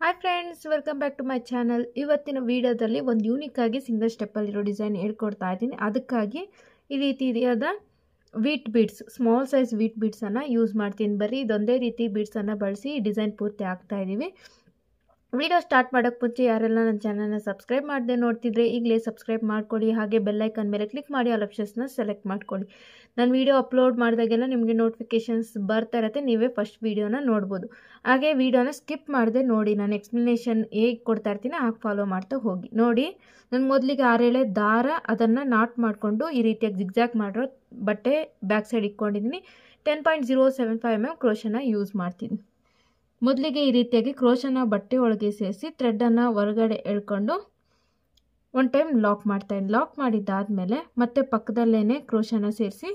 Hi friends, welcome back to my channel. ಇವತ್ತಿನ ವಿಡಿಯೋದಲ್ಲಿ ಒಂದು ಯೂನಿಕ್ ಆಗಿ ಸಿಂಗಲ್ ಸ್ಟೆಪ್ಪಲ್ಲಿರೋ ಡಿಸೈನ್ ಹೇಳ್ಕೊಡ್ತಾ ಇದ್ದೀನಿ. ಅದಕ್ಕಾಗಿ ಈ ರೀತಿಯಾದ wheat beads, small size wheat ಬೀಡ್ಸನ್ನು ಯೂಸ್ ಮಾಡ್ತೀನಿ. ಬರೀ ಇದೊಂದೇ ರೀತಿ ಬೀಡ್ಸನ್ನು ಬಳಸಿ ಈ ಡಿಸೈನ್ ಪೂರ್ತಿ ಆಗ್ತಾ ಇದ್ದೀವಿ. ವಿಡಿಯೋ ಸ್ಟಾರ್ಟ್ ಮಾಡೋಕ್ಕೆ ಮುಂಚೆ ಯಾರೆಲ್ಲ ನನ್ನ ಚಾನಲ್ನ ಸಬ್ಸ್ಕ್ರೈಬ್ ಮಾಡದೆ ನೋಡ್ತಿದ್ರೆ ಈಗಲೇ ಸಬ್ಸ್ಕ್ರೈಬ್ ಮಾಡ್ಕೊಳ್ಳಿ. ಹಾಗೆ ಬೆಲ್ಲೈಕನ್ ಮೇಲೆ ಕ್ಲಿಕ್ ಮಾಡಿ ಆಲ್ ಆಪ್ಷನ್ಸ್ನ ಸೆಲೆಕ್ಟ್ ಮಾಡ್ಕೊಳ್ಳಿ. ನಾನು ವಿಡಿಯೋ ಅಪ್ಲೋಡ್ ಮಾಡಿದಾಗೆಲ್ಲ ನಿಮಗೆ ನೋಟಿಫಿಕೇಷನ್ಸ್ ಬರ್ತಾ ಇರುತ್ತೆ, ನೀವೇ ಫಸ್ಟ್ ವಿಡಿಯೋನ ನೋಡ್ಬೋದು. ಹಾಗೆ ವಿಡಿಯೋನ ಸ್ಕಿಪ್ ಮಾಡದೆ ನೋಡಿ, ನಾನು ಎಕ್ಸ್ಪ್ಲನೇಷನ್ ಹೇಗೆ ಕೊಡ್ತಾ ಇರ್ತೀನಿ ಹಾಗೆ ಫಾಲೋ ಮಾಡ್ತಾ ಹೋಗಿ. ನೋಡಿ, ನಾನು ಮೊದಲಿಗೆ 6 ಎಳೆ ದಾರ ಅದನ್ನು ನಾಟ್ ಮಾಡಿಕೊಂಡು ಈ ರೀತಿಯಾಗಿ ಜಿಗ್ಜಾಗ್ ಮಾಡಿರೋ ಬಟ್ಟೆ ಬ್ಯಾಕ್ ಸೈಡ್ ಇಟ್ಕೊಂಡಿದ್ದೀನಿ. 10.075 mm ಕ್ರೋಶನ ಯೂಸ್ ಮಾಡ್ತೀನಿ. ಮೊದಲಿಗೆ ಈ ರೀತಿಯಾಗಿ ಕ್ರೋಶನ ಬಟ್ಟೆ ಒಳಗೆ ಸೇರಿಸಿ ಥ್ರೆಡ್ಡನ್ನು ಹೊರಗಡೆ ಎಳ್ಕೊಂಡು ಒಂದು ಟೈಮ್ ಲಾಕ್ ಮಾಡ್ತಾಯಿದ್ದೀನಿ. ಲಾಕ್ ಮಾಡಿದ್ದಾದಮೇಲೆ ಮತ್ತೆ ಪಕ್ಕದಲ್ಲೇ ಕ್ರೋಶನ ಸೇರಿಸಿ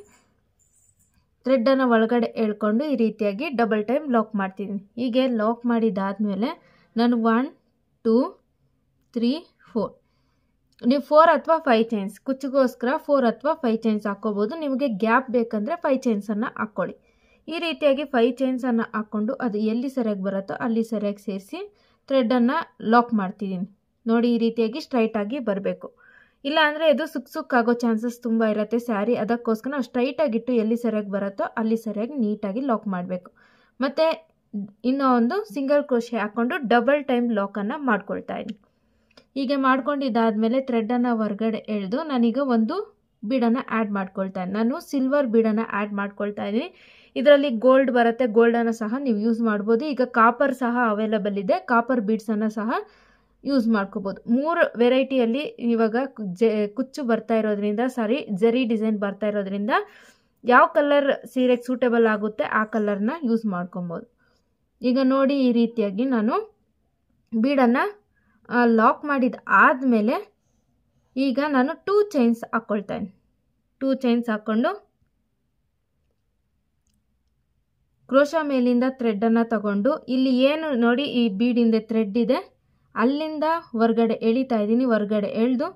ಥ್ರೆಡ್ಡನ್ನು ಒಳಗಡೆ ಎಳ್ಕೊಂಡು ಈ ರೀತಿಯಾಗಿ ಡಬಲ್ ಟೈಮ್ ಲಾಕ್ ಮಾಡ್ತಿದ್ದೀನಿ. ಹೀಗೆ ಲಾಕ್ ಮಾಡಿದ್ದಾದಮೇಲೆ ನಾನು 1 2 3 4 ನೀವು 4 ಅಥವಾ 5 ಚೈನ್ಸ್, ಕುಚ್ಚಿಗೋಸ್ಕರ 4 ಅಥವಾ 5 ಚೈನ್ಸ್ ಹಾಕ್ಕೋಬೋದು. ನಿಮಗೆ ಗ್ಯಾಪ್ ಬೇಕಂದರೆ 5 ಚೈನ್ಸನ್ನು ಹಾಕ್ಕೊಳ್ಳಿ. ಈ ರೀತಿಯಾಗಿ 5 ಚೈನ್ಸನ್ನು ಹಾಕ್ಕೊಂಡು ಅದು ಎಲ್ಲಿ ಸರಿಯಾಗಿ ಬರುತ್ತೋ ಅಲ್ಲಿ ಸರಿಯಾಗಿ ಸೇರಿಸಿ ಥ್ರೆಡ್ಡನ್ನು ಲಾಕ್ ಮಾಡ್ತಿದ್ದೀನಿ. ನೋಡಿ, ಈ ರೀತಿಯಾಗಿ ಸ್ಟ್ರೈಟಾಗಿ ಬರಬೇಕು. ಇಲ್ಲ ಅಂದರೆ ಇದು ಸುಕ್ಕಾಗೋ ಚಾನ್ಸಸ್ ತುಂಬ ಇರುತ್ತೆ ಸ್ಯಾರಿ. ಅದಕ್ಕೋಸ್ಕರ ನಾವು ಸ್ಟ್ರೈಟಾಗಿಟ್ಟು ಎಲ್ಲಿ ಸರಿಯಾಗಿ ಬರುತ್ತೋ ಅಲ್ಲಿ ಸರಿಯಾಗಿ ನೀಟಾಗಿ ಲಾಕ್ ಮಾಡಬೇಕು. ಮತ್ತು ಇನ್ನೂ ಒಂದು ಸಿಂಗಲ್ ಕ್ರೋಶೆ ಹಾಕ್ಕೊಂಡು ಡಬಲ್ ಟೈಮ್ ಲಾಕನ್ನು ಮಾಡ್ಕೊಳ್ತಾ ಇದ್ದೀನಿ. ಹೀಗೆ ಮಾಡ್ಕೊಂಡಿದ್ದಾದಮೇಲೆ ಥ್ರೆಡ್ಡನ್ನು ಹೊರಗಡೆ ಎಳೆದು ನಾನೀಗ ಒಂದು ಬೀಡನ್ನು ಆ್ಯಡ್ ಮಾಡ್ಕೊಳ್ತಾ ಇದ್ದೀನಿ. ನಾನು ಸಿಲ್ವರ್ ಬೀಡನ್ನು ಆ್ಯಡ್ ಮಾಡ್ಕೊಳ್ತಾ ಇದ್ದೀನಿ. ಇದರಲ್ಲಿ ಗೋಲ್ಡ್ ಬರುತ್ತೆ, ಗೋಲ್ಡನ್ನು ಸಹ ನೀವು ಯೂಸ್ ಮಾಡ್ಬೋದು. ಈಗ ಕಾಪರ್ ಸಹ ಅವೈಲಬಲ್ ಇದೆ, ಕಾಪರ್ ಬೀಡ್ಸನ್ನು ಸಹ ಯೂಸ್ ಮಾಡ್ಕೋಬೋದು. 3 ವೆರೈಟಿಯಲ್ಲಿ ಇವಾಗ ಕುಚ್ಚು ಬರ್ತಾ ಇರೋದ್ರಿಂದ, ಜರಿ ಡಿಸೈನ್ ಬರ್ತಾ ಇರೋದ್ರಿಂದ ಯಾವ ಕಲರ್ ಸೀರೆಗೆ ಸೂಟೇಬಲ್ ಆಗುತ್ತೆ ಆ ಕಲರ್ನ ಯೂಸ್ ಮಾಡ್ಕೊಬೋದು. ಈಗ ನೋಡಿ, ಈ ರೀತಿಯಾಗಿ ನಾನು ಬೀಡನ್ನು ಲಾಕ್ ಮಾಡಿದ ಆದಮೇಲೆ ಈಗ ನಾನು 2 ಚೈನ್ಸ್ ಹಾಕ್ಕೊಳ್ತಾ ಇದ್ದೀನಿ. 2 ಚೈನ್ಸ್ ಹಾಕ್ಕೊಂಡು ಕ್ರೋಶ ಮೇಲಿಂದ ಥ್ರೆಡ್ಡನ್ನು ತಗೊಂಡು ಇಲ್ಲಿ ಏನು ನೋಡಿ ಈ ಬೀಡಿಂದ ಥ್ರೆಡ್ ಇದೆ ಅಲ್ಲಿಂದ ಹೊರಗಡೆ ಎಳಿತಾ ಇದ್ದೀನಿ. ಹೊರಗಡೆ ಎಳೆದು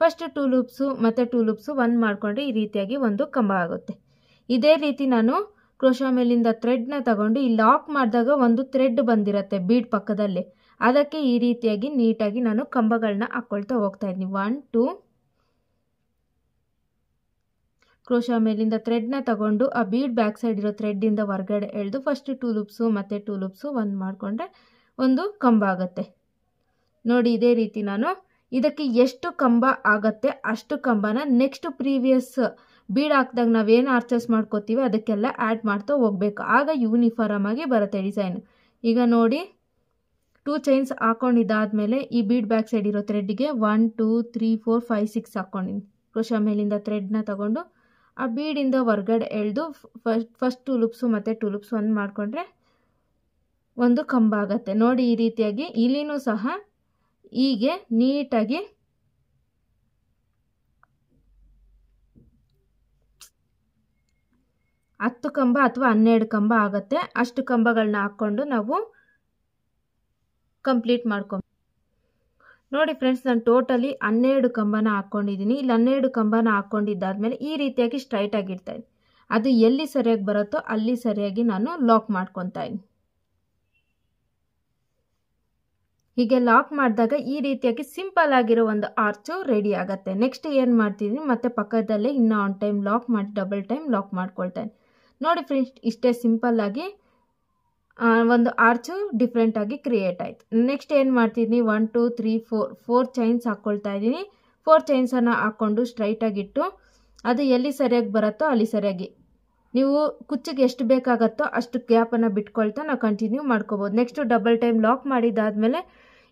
ಫಸ್ಟ್ 2 ಲೂಪ್ಸು ಮತ್ತು 2 ಲೂಪ್ಸು 1 ಮಾಡಿಕೊಂಡ್ರೆ ಈ ರೀತಿಯಾಗಿ ಒಂದು ಕಂಬ ಆಗುತ್ತೆ. ಇದೇ ರೀತಿ ನಾನು ಕ್ರೋಶ ಮೇಲಿಂದ ಥ್ರೆಡ್ನ ತಗೊಂಡು ಈ ಲಾಕ್ ಮಾಡಿದಾಗ ಒಂದು ಥ್ರೆಡ್ ಬಂದಿರುತ್ತೆ ಬೀಡ್ ಪಕ್ಕದಲ್ಲಿ, ಅದಕ್ಕೆ ಈ ರೀತಿಯಾಗಿ ನೀಟಾಗಿ ನಾನು ಕಂಬಗಳನ್ನ ಹಾಕ್ಕೊಳ್ತಾ ಹೋಗ್ತಾ ಇದ್ದೀನಿ. 1 2 ಕ್ರೋಶ ಮೇಲಿಂದ ಥ್ರೆಡ್ನ ತಗೊಂಡು ಆ ಬೀಡ್ ಬ್ಯಾಕ್ ಸೈಡ್ ಇರೋ ಥ್ರೆಡ್ಡಿಂದ ಹೊರಗಡೆ ಎಳೆದು ಫಸ್ಟ್ 2 ಲೂಪ್ಸು ಮತ್ತು 2 ಲೂಪ್ಸು 1 ಮಾಡಿಕೊಂಡ್ರೆ ಒಂದು ಕಂಬ ಆಗುತ್ತೆ. ನೋಡಿ, ಇದೇ ರೀತಿ ನಾನು ಇದಕ್ಕೆ ಎಷ್ಟು ಕಂಬ ಆಗುತ್ತೆ ಅಷ್ಟು ಕಂಬನ ನೆಕ್ಸ್ಟ್ ಪ್ರೀವಿಯಸ್ ಬೀಡ್ ಹಾಕಿದಾಗ ನಾವೇನು ಆರ್ಚಸ್ ಮಾಡ್ಕೋತೀವಿ ಅದಕ್ಕೆಲ್ಲ ಆ್ಯಡ್ ಮಾಡ್ತಾ ಹೋಗಬೇಕು. ಆಗ ಯೂನಿಫಾರ್ಮ್ ಆಗಿ ಬರುತ್ತೆ ಡಿಸೈನ್. ಈಗ ನೋಡಿ, 2 ಚೈನ್ಸ್ ಹಾಕ್ಕೊಂಡಿದ್ದಾದಮೇಲೆ ಈ ಬೀಡ್ ಬ್ಯಾಕ್ ಸೈಡ್ ಇರೋ ಥ್ರೆಡ್ಡಿಗೆ 1 2 3 4 5 6 ಹಾಕ್ಕೊಂಡಿದ್ದೀನಿ. ಕ್ರೋಶ ಮೇಲಿಂದ ಥ್ರೆಡ್ನ ತಗೊಂಡು ಆ ಬೀಡಿಂದ ಹೊರಗಡೆ ಎಳೆದು ಫಸ್ಟ್ 2 ಲೂಪ್ಸು ಮತ್ತು 2 ಲೂಪ್ಸ್ 1 ಮಾಡಿಕೊಂಡ್ರೆ ಒಂದು ಕಂಬ ಆಗುತ್ತೆ. ನೋಡಿ, ಈ ರೀತಿಯಾಗಿ ಇಲ್ಲಿನೂ ಸಹ ಹೀಗೆ ನೀಟಾಗಿ ಹತ್ತು ಕಂಬ ಅಥವಾ 12 ಕಂಬ ಆಗುತ್ತೆ. ಅಷ್ಟು ಕಂಬಗಳನ್ನ ಹಾಕ್ಕೊಂಡು ನಾವು ಕಂಪ್ಲೀಟ್ ಮಾಡ್ಕೊ. ನೋಡಿ ಫ್ರೆಂಡ್ಸ್, ನಾನು ಟೋಟಲಿ 12 ಕಂಬನ ಹಾಕ್ಕೊಂಡಿದ್ದೀನಿ. ಇಲ್ಲಿ 12 ಕಂಬನ ಹಾಕ್ಕೊಂಡಿದ್ದಾದ್ಮೇಲೆ ಈ ರೀತಿಯಾಗಿ ಸ್ಟ್ರೈಟ್ ಆಗಿರ್ತಾ ಇದ್ದೀನಿ. ಅದು ಎಲ್ಲಿ ಸರಿಯಾಗಿ ಬರುತ್ತೋ ಅಲ್ಲಿ ಸರಿಯಾಗಿ ನಾನು ಲಾಕ್ ಮಾಡ್ಕೊತಾ ಇದ್ದೀನಿ. ಹೀಗೆ ಲಾಕ್ ಮಾಡಿದಾಗ ಈ ರೀತಿಯಾಗಿ ಸಿಂಪಲ್ ಆಗಿರೋ ಒಂದು ಆರ್ಚು ರೆಡಿ ಆಗುತ್ತೆ. ನೆಕ್ಸ್ಟ್ ಏನು ಮಾಡ್ತಿದ್ದೀನಿ, ಮತ್ತೆ ಪಕ್ಕದಲ್ಲೇ ಇನ್ನೂ ಒಂದು ಟೈಮ್ ಲಾಕ್ ಮಾಡಿ ಡಬಲ್ ಟೈಮ್ ಲಾಕ್ ಮಾಡ್ಕೊಳ್ತಾ ಇದ್ದೀನಿ. ನೋಡಿ ಫ್ರೆಂಡ್ಸ್, ಇಷ್ಟೇ ಸಿಂಪಲ್ ಆಗಿ ಒಂದು ಆರ್ಚು ಡಿಫ್ರೆಂಟ್ ಆಗಿ ಕ್ರಿಯೇಟ್ ಆಯಿತು. ನೆಕ್ಸ್ಟ್ ಏನು ಮಾಡ್ತಿದ್ದೀನಿ, 1 2 3 4 ಚೈನ್ಸ್ ಹಾಕ್ಕೊಳ್ತಾ ಇದ್ದೀನಿ. 4 ಚೈನ್ಸನ್ನು ಹಾಕ್ಕೊಂಡು ಸ್ಟ್ರೈಟಾಗಿಟ್ಟು ಅದು ಎಲ್ಲಿ ಸರಿಯಾಗಿ ಬರುತ್ತೋ ಅಲ್ಲಿ ಸರಿಯಾಗಿ ನೀವು ಕುಚ್ಚಿಗೆ ಎಷ್ಟು ಬೇಕಾಗತ್ತೋ ಅಷ್ಟು ಗ್ಯಾಪನ್ನು ಬಿಟ್ಕೊಳ್ತಾ ನಾವು ಕಂಟಿನ್ಯೂ ಮಾಡ್ಕೋಬೋದು. ನೆಕ್ಸ್ಟು ಡಬಲ್ ಟೈಮ್ ಲಾಕ್ ಮಾಡಿದ್ದಾದಮೇಲೆ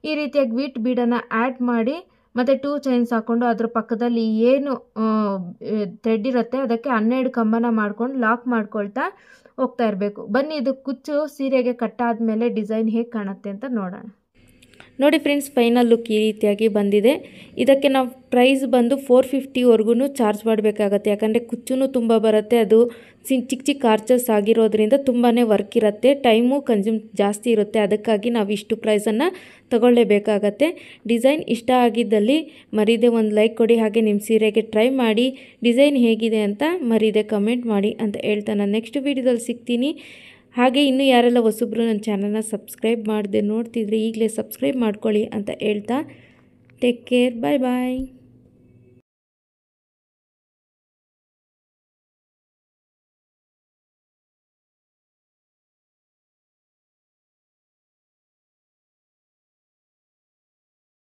ಈ ರೀತಿಯಾಗಿ ವೀಟ್ ಬೀಡನ್ನು ಆ್ಯಡ್ ಮಾಡಿ ಮತ್ತು 2 ಚೈನ್ಸ್ ಹಾಕ್ಕೊಂಡು ಅದ್ರ ಪಕ್ಕದಲ್ಲಿ ಏನು ಥ್ರೆಡ್ ಇರುತ್ತೆ ಅದಕ್ಕೆ 12 ಕಂಬನ ಮಾಡ್ಕೊಂಡು ಲಾಕ್ ಮಾಡ್ಕೊಳ್ತಾ ಹೋಗ್ತಾ ಇರಬೇಕು. ಬನ್ನಿ, ಇದು ಕುಚ್ಚು ಸೀರೆಗೆ ಕಟ್ಟಾದಮೇಲೆ ಡಿಸೈನ್ ಹೇಗೆ ಕಾಣುತ್ತೆ ಅಂತ ನೋಡೋಣ. ನೋಡಿ ಫ್ರೆಂಡ್ಸ್, ಫೈನಲ್ ಲುಕ್ ಈ ರೀತಿಯಾಗಿ ಬಂದಿದೆ. ಇದಕ್ಕೆ ನಾವು ಪ್ರೈಸ್ ಬಂದು 450ವರೆಗೂ ಚಾರ್ಜ್ ಮಾಡಬೇಕಾಗತ್ತೆ. ಯಾಕಂದರೆ ಕುಚ್ಚೂ ತುಂಬ ಬರುತ್ತೆ, ಅದು ಚಿಕ್ಕ ಚಿಕ್ಕ ಆರ್ಚಸ್ ಆಗಿರೋದ್ರಿಂದ ತುಂಬಾ ವರ್ಕ್ ಇರುತ್ತೆ, ಟೈಮು ಕನ್ಸ್ಯೂಮ್ ಜಾಸ್ತಿ ಇರುತ್ತೆ. ಅದಕ್ಕಾಗಿ ನಾವು ಇಷ್ಟು ಪ್ರೈಸನ್ನು ತಗೊಳ್ಳೇಬೇಕಾಗತ್ತೆ. ಡಿಸೈನ್ ಇಷ್ಟ ಆಗಿದ್ದಲ್ಲಿ ಮರೀದೆ ಒಂದು ಲೈಕ್ ಕೊಡಿ. ಹಾಗೆ ನಿಮ್ಮ ಸೀರೆಗೆ ಟ್ರೈ ಮಾಡಿ ಡಿಸೈನ್ ಹೇಗಿದೆ ಅಂತ ಮರೀದೆ ಕಮೆಂಟ್ ಮಾಡಿ ಅಂತ ಹೇಳ್ತಾ ನಾನು ನೆಕ್ಸ್ಟ್ ವೀಡಿಯೋದಲ್ಲಿ ಸಿಗ್ತೀನಿ. ಹಾಗೆ ಇನ್ನೂ ಯಾರೆಲ್ಲ ಹೊಸಬ್ರು ನನ್ನ ಚಾನಲ್ನ ಸಬ್ಸ್ಕ್ರೈಬ್ ಮಾಡದೆ ನೋಡ್ತಿದ್ರೆ ಈಗಲೇ ಸಬ್ಸ್ಕ್ರೈಬ್ ಮಾಡ್ಕೊಳ್ಳಿ ಅಂತ ಹೇಳ್ತಾ ಟೇಕ್ ಕೇರ್, ಬಾಯ್ ಬಾಯ್.